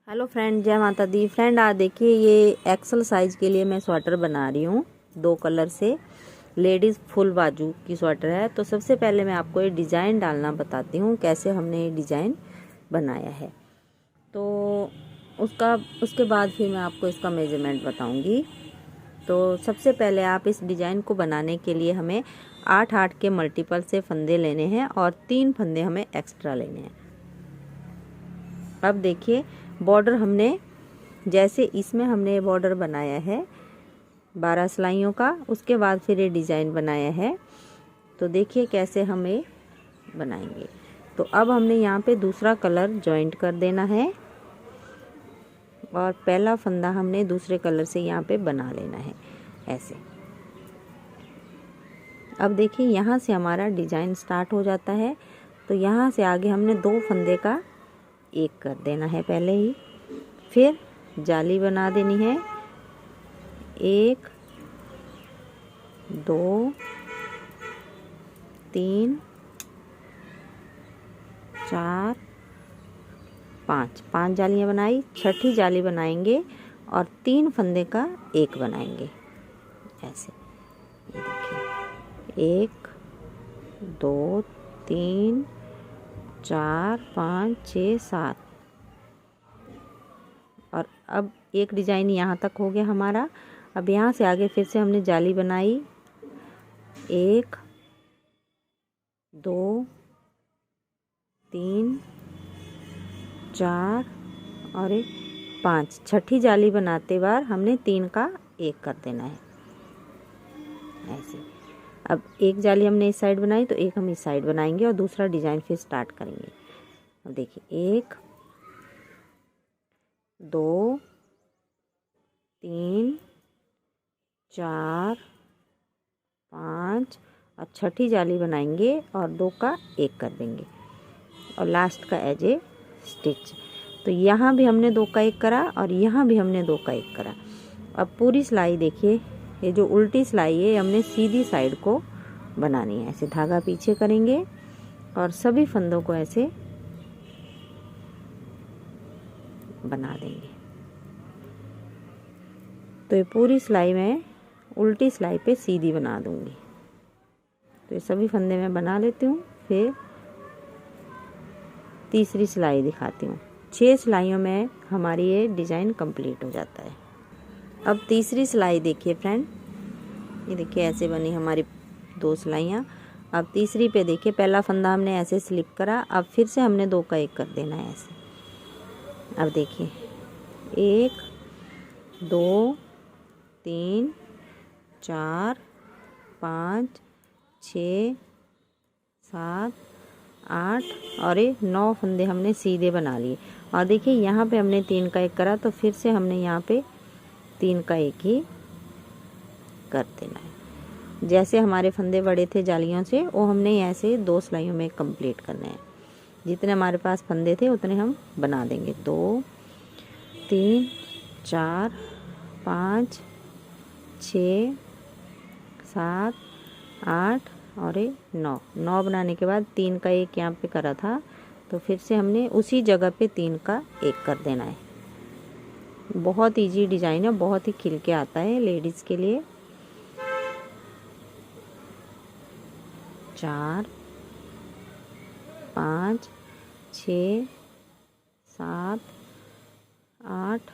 Hello friend, जय माता दी। Friend आज देखिए, ये एक्सल साइज के लिए मैं स्वेटर बना रही हूँ 2 कलर से। लेडीज़ फुल बाजू की स्वेटर है। तो सबसे पहले मैं आपको ये डिज़ाइन डालना बताती हूँ, कैसे हमने ये डिज़ाइन बनाया है। तो उसके बाद फिर मैं आपको इसका मेजरमेंट बताऊँगी। तो सबसे पहले आप इस डिज़ाइन को बनाने के लिए हमें 8-8 के मल्टीपल से फंदे लेने हैं और 3 फंदे हमें एक्स्ट्रा लेने हैं। अब देखिए, बॉर्डर हमने जैसे इसमें हमने बॉर्डर बनाया है 12 सिलाइयों का, उसके बाद फिर ये डिज़ाइन बनाया है। तो देखिए कैसे हम ये बनाएंगे। तो अब हमने यहाँ पे दूसरा कलर जॉइंट कर देना है और पहला फंदा हमने दूसरे कलर से यहाँ पे बना लेना है ऐसे। अब देखिए यहाँ से हमारा डिज़ाइन स्टार्ट हो जाता है। तो यहाँ से आगे हमने 2 फंदे का एक कर देना है पहले ही, फिर जाली बना देनी है 1 2 3 4 5 जालियां बनाई। छठी जाली बनाएंगे और 3 फंदे का एक बनाएंगे ऐसे। ये देखिए 1 2 3 4 5 6 7। और अब एक डिज़ाइन यहाँ तक हो गया हमारा। अब यहाँ से आगे फिर से हमने जाली बनाई 1 2 3 4 और 5। छठी जाली बनाते बार हमने 3 का एक कर देना है ऐसे। अब एक जाली हमने इस साइड बनाई तो एक हम इस साइड बनाएंगे और दूसरा डिज़ाइन फिर स्टार्ट करेंगे। अब देखिए 1 2 3 4 5 और छठी जाली बनाएंगे और 2 का एक कर देंगे और लास्ट का एज ए स्टिच। तो यहाँ भी हमने 2 का एक करा और यहाँ भी हमने 2 का एक करा। अब पूरी सिलाई देखिए, ये जो उल्टी सिलाई है हमने सीधी साइड को बनानी है। ऐसे धागा पीछे करेंगे और सभी फंदों को ऐसे बना देंगे। तो ये पूरी सिलाई मैं उल्टी सिलाई पे सीधी बना दूंगी। तो ये सभी फंदे मैं बना लेती हूँ। फिर तीसरी सिलाई दिखाती हूँ। 6 सिलाइयों में हमारी ये डिज़ाइन कंप्लीट हो जाता है। अब तीसरी सिलाई देखिए फ्रेंड, ये देखिए ऐसे बनी हमारी 2 सिलाइयाँ। अब तीसरी पे देखिए, पहला फंदा हमने ऐसे स्लिप करा, अब फिर से हमने 2 का एक कर देना है ऐसे। अब देखिए 1 2 3 4 5 6 7 8 और ये 9 फंदे हमने सीधे बना लिए। और देखिए यहाँ पे हमने 3 का एक करा, तो फिर से हमने यहाँ पे 3 का एक ही कर देना है। जैसे हमारे फंदे बड़े थे जालियों से, वो हमने ऐसे 2 सिलाइयों में कंप्लीट करना है। जितने हमारे पास फंदे थे उतने हम बना देंगे। 2 3 4 5 6 7 8 और 9 बनाने के बाद 3 का एक यहाँ पे करा था, तो फिर से हमने उसी जगह पे 3 का एक कर देना है। बहुत इजी डिज़ाइन है, बहुत ही खिल के आता है लेडीज़ के लिए। 4 5 6 7 8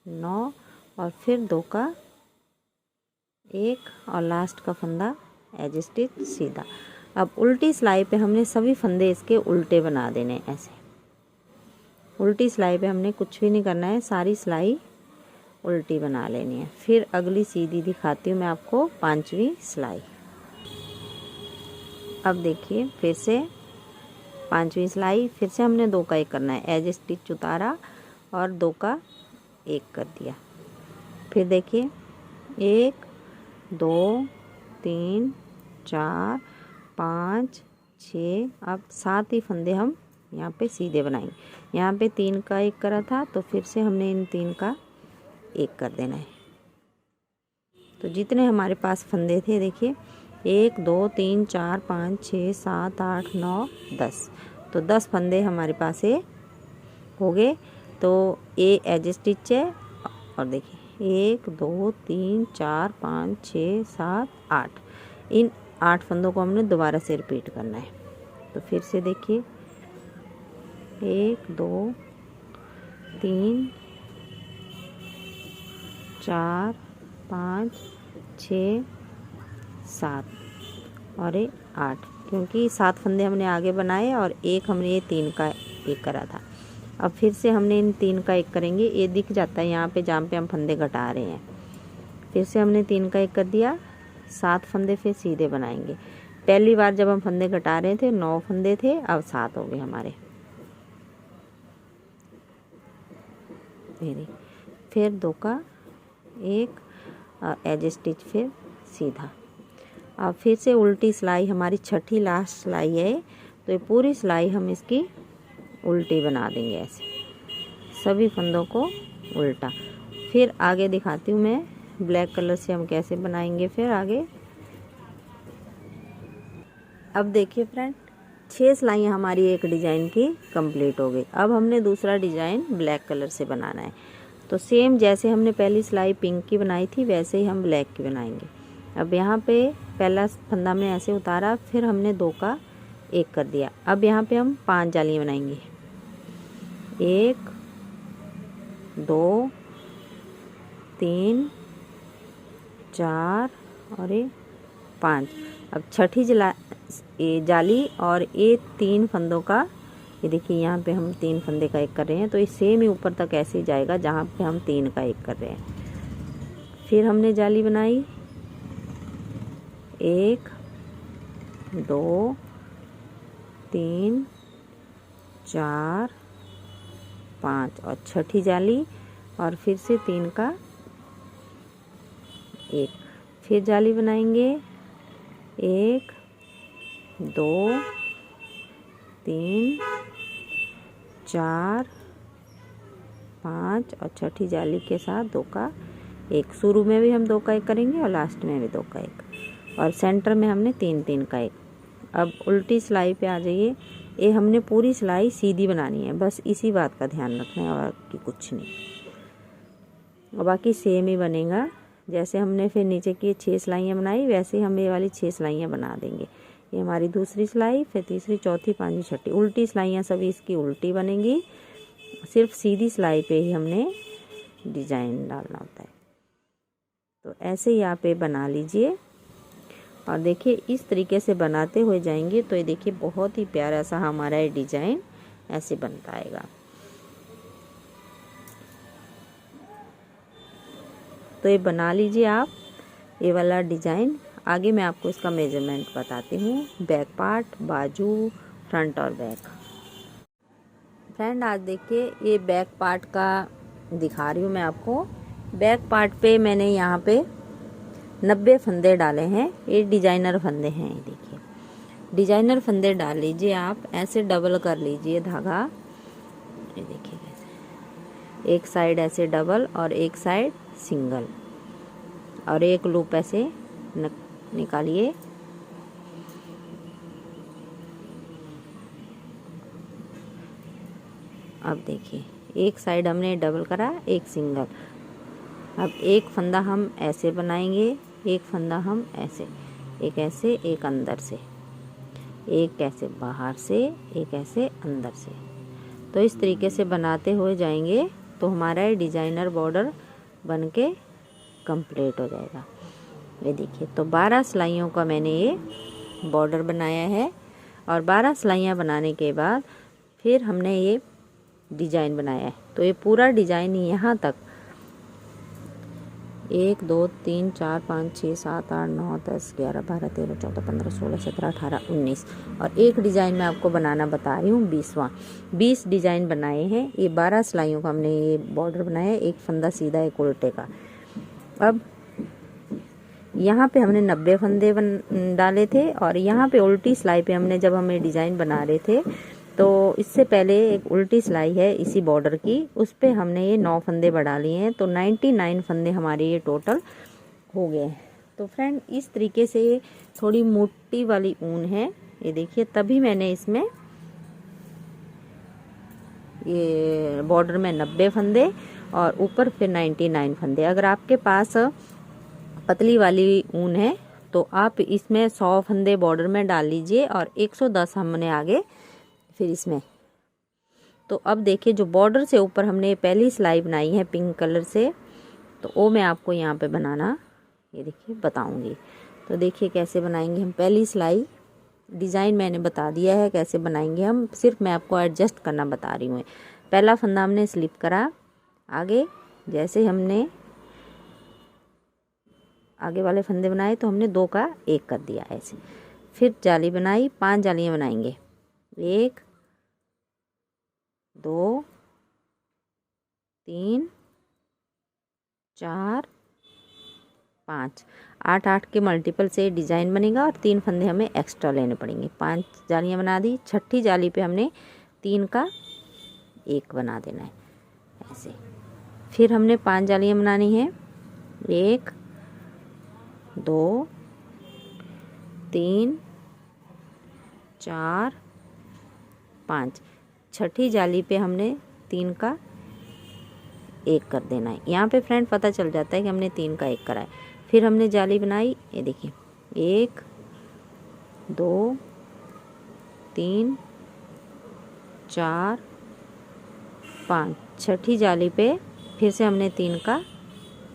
9 और फिर 2 का एक और लास्ट का फंदा एज स्टिच सीधा। अब उल्टी सिलाई पे हमने सभी फंदे इसके उल्टे बना देने ऐसे। उल्टी सिलाई पे हमने कुछ भी नहीं करना है, सारी सिलाई उल्टी बना लेनी है। फिर अगली सीधी दिखाती हूँ मैं आपको, 5वीं सिलाई। अब देखिए फिर से 5वीं सिलाई, फिर से हमने 2 का एक करना है। एज स्टिच उतारा और 2 का एक कर दिया। फिर देखिए 1 2 3 4 5 6। अब 7 ही फंदे हम यहाँ पे सीधे बनाएंगे। यहाँ पे 3 का एक करा था, तो फिर से हमने इन 3 का एक कर देना है। तो जितने हमारे पास फंदे थे देखिए 1 2 3 4 5 6 7 8 9 10। तो 10 फंदे हमारे पास ये हो गए। तो ये एज स्टिच है। और देखिए 1 2 3 4 5 6 7 8, इन 8 फंदों को हमने दोबारा से रिपीट करना है। तो फिर से देखिए 1 2 3 4 5 6 7 और ये 8, क्योंकि 7 फंदे हमने आगे बनाए और एक हमने ये 3 का एक करा था। अब फिर से हमने इन 3 का एक करेंगे। ये दिख जाता है यहाँ पे जहाँ पे हम फंदे घटा रहे हैं। फिर से हमने 3 का एक कर दिया, 7 फंदे फिर सीधे बनाएंगे। पहली बार जब हम फंदे घटा रहे थे 9 फंदे थे, अब 7 हो गए हमारे। फिर 2 का एक और एज स्टिच फिर सीधा। अब फिर से उल्टी सिलाई, हमारी छठी लास्ट सिलाई है, तो ये पूरी सिलाई हम इसकी उल्टी बना देंगे ऐसे, सभी फंदों को उल्टा। फिर आगे दिखाती हूँ मैं ब्लैक कलर से हम कैसे बनाएंगे फिर आगे। अब देखिए फ्रेंड, 6 सिलाइयाँ हमारी एक डिज़ाइन की कंप्लीट हो गई। अब हमने दूसरा डिज़ाइन ब्लैक कलर से बनाना है। तो सेम जैसे हमने पहली सिलाई पिंक की बनाई थी वैसे ही हम ब्लैक की बनाएंगे। अब यहाँ पे पहला फंदा हमने ऐसे उतारा, फिर हमने 2 का एक कर दिया। अब यहाँ पे हम 5 जालियाँ बनाएंगे, 1 2 3 4 और ये 5। अब छठी जाली और ये 3 फंदों का, ये देखिए यहाँ पे हम 3 फंदे का एक कर रहे हैं, तो ये सेम ही ऊपर तक ऐसे ही जाएगा जहाँ पे हम 3 का एक कर रहे हैं। फिर हमने जाली बनाई 1 2 3 4 5 और छठी जाली और फिर से 3 का एक। फिर जाली बनाएंगे 1 2 3 4 5 और छठी जाली के साथ 2 का एक। शुरू में भी हम 2 का एक करेंगे और लास्ट में भी 2 का एक, और सेंटर में हमने 3 का एक। अब उल्टी सिलाई पे आ जाइए। ये हमने पूरी सिलाई सीधी बनानी है, बस इसी बात का ध्यान रखना है और कि कुछ नहीं, और बाकी सेम ही बनेगा। जैसे हमने फिर नीचे की 6 सिलाइयाँ बनाई वैसे ही हम ये वाली 6 सिलाइयाँ बना देंगे। ये हमारी दूसरी सिलाई, फिर तीसरी, चौथी, पांचवी, छठी। उल्टी सिलाइयाँ सभी इसकी उल्टी बनेंगी, सिर्फ सीधी सिलाई पे ही हमने डिजाइन डालना होता है। तो ऐसे ही आप ये बना लीजिए और देखिए इस तरीके से बनाते हुए जाएंगे तो ये देखिए बहुत ही प्यारा सा हमारा ये डिजाइन ऐसे बनता आएगा। तो ये बना लीजिए आप ये वाला डिजाइन। आगे मैं आपको इसका मेजरमेंट बताती हूँ, बैक पार्ट, बाजू, फ्रंट और बैक। फ्रेंड आज देखिए ये बैक पार्ट का दिखा रही हूँ मैं आपको। बैक पार्ट पे मैंने यहाँ पे 90 फंदे डाले हैं। ये डिजाइनर फंदे हैं, ये देखिए डिजाइनर फंदे डाल लीजिए आप, ऐसे डबल कर लीजिए धागा। ये देखिए कैसे, एक साइड ऐसे डबल और एक साइड सिंगल, और एक लूप ऐसे निकालिए। अब देखिए एक साइड हमने डबल करा, एक सिंगल। अब एक फंदा हम ऐसे बनाएंगे, एक फंदा हम ऐसे, एक ऐसे, एक अंदर से, एक ऐसे बाहर से, एक ऐसे अंदर से। तो इस तरीके से बनाते हुए जाएंगे तो हमारा ये डिजाइनर बॉर्डर बनके कंप्लीट हो जाएगा। ये देखिए तो 12 सिलाइयों का मैंने ये बॉर्डर बनाया है, और 12 सिलाइयाँ बनाने के बाद फिर हमने ये डिजाइन बनाया है। तो ये पूरा डिजाइन यहाँ तक 1 2 3 4 5 6 7 8 9 10 11 12 13 14 15 16 17 18 19, और एक डिजाइन मैं आपको बनाना बता रही हूँ 20 डिजाइन बनाए हैं। ये 12 सिलाइयों का हमने ये बॉर्डर बनाया है, एक फंदा सीधा एक उल्टे का। अब यहाँ पे हमने 90 फंदे डाले थे, और यहाँ पे उल्टी सिलाई पे हमने जब हमें डिजाइन बना रहे थे तो इससे पहले एक उल्टी सिलाई है इसी बॉर्डर की, उस पे हमने ये 9 फंदे बढ़ा लिए हैं। तो 99 फंदे हमारे ये टोटल हो गए हैं। तो फ्रेंड इस तरीके से ये थोड़ी मोटी वाली ऊन है, ये देखिए, तभी मैंने इसमें ये बॉर्डर में 90 फंदे और ऊपर फिर 99 फंदे। अगर आपके पास पतली वाली ऊन है तो आप इसमें 100 फंदे बॉर्डर में डाल लीजिए और 110 हमने आगे फिर इसमें। तो अब देखिए जो बॉर्डर से ऊपर हमने पहली सिलाई बनाई है पिंक कलर से, तो वो मैं आपको यहाँ पे बनाना ये देखिए बताऊंगी। तो देखिए कैसे बनाएंगे हम पहली सिलाई। डिज़ाइन मैंने बता दिया है कैसे बनाएंगे हम, सिर्फ मैं आपको एडजस्ट करना बता रही हूँ। पहला फंदा हमने स्लिप करा आगे, जैसे हमने आगे वाले फंदे बनाए तो हमने 2 का 1 कर दिया ऐसे। फिर जाली बनाई, 5 जालियाँ बनाएंगे, 1 2 3 4 5 8 के मल्टीपल से डिज़ाइन बनेगा और 3 फंदे हमें एक्स्ट्रा लेने पड़ेंगे। 5 जालियाँ बना दी, छठी जाली पे हमने 3 का 1 बना देना है ऐसे। फिर हमने 5 जालियाँ बनानी है, 1 2 3 4 5। छठी जाली पे हमने 3 का 1 कर देना है। यहाँ पे फ्रेंड पता चल जाता है कि हमने 3 का 1 करा है। फिर हमने जाली बनाई, ये देखिए 1 2 3 4 5। छठी जाली पे फिर से हमने 3 का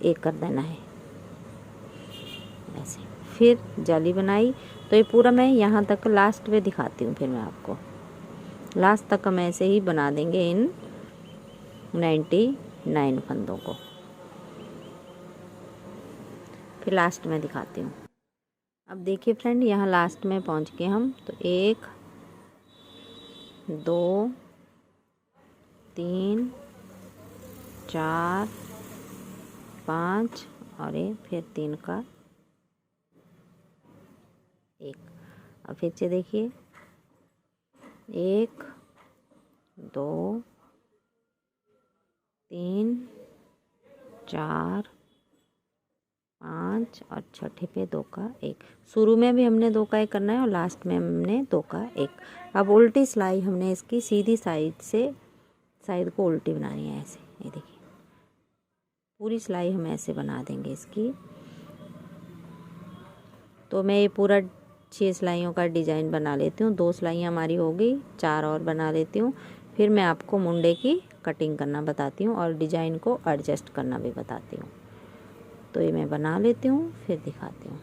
1 कर देना है ऐसे। फिर जाली बनाई, तो ये पूरा मैं यहाँ तक लास्ट में दिखाती हूँ। फिर मैं आपको लास्ट तक हम ऐसे ही बना देंगे इन 99 फंदों को। फिर लास्ट में दिखाती हूँ। अब देखिए फ्रेंड यहाँ लास्ट में पहुँच गए हम। तो 1 2 3 4 5 और ये फिर 3 का 1। अब फिर से देखिए 1 2 3 4 5 और छठे पे 2 का 1। शुरू में भी हमने 2 का 1 करना है और लास्ट में हमने 2 का 1। अब उल्टी सिलाई हमने इसकी सीधी साइड से साइड को उल्टी बनानी है ऐसे। ये देखिए पूरी सिलाई हम ऐसे बना देंगे इसकी। तो मैं ये पूरा 6 सिलाइयों का डिज़ाइन बना लेती हूँ। 2 सिलाइयाँ हमारी हो गई, 4 और बना लेती हूँ। फिर मैं आपको मुंडे की कटिंग करना बताती हूँ और डिज़ाइन को एडजस्ट करना भी बताती हूँ। तो ये मैं बना लेती हूँ फिर दिखाती हूँ।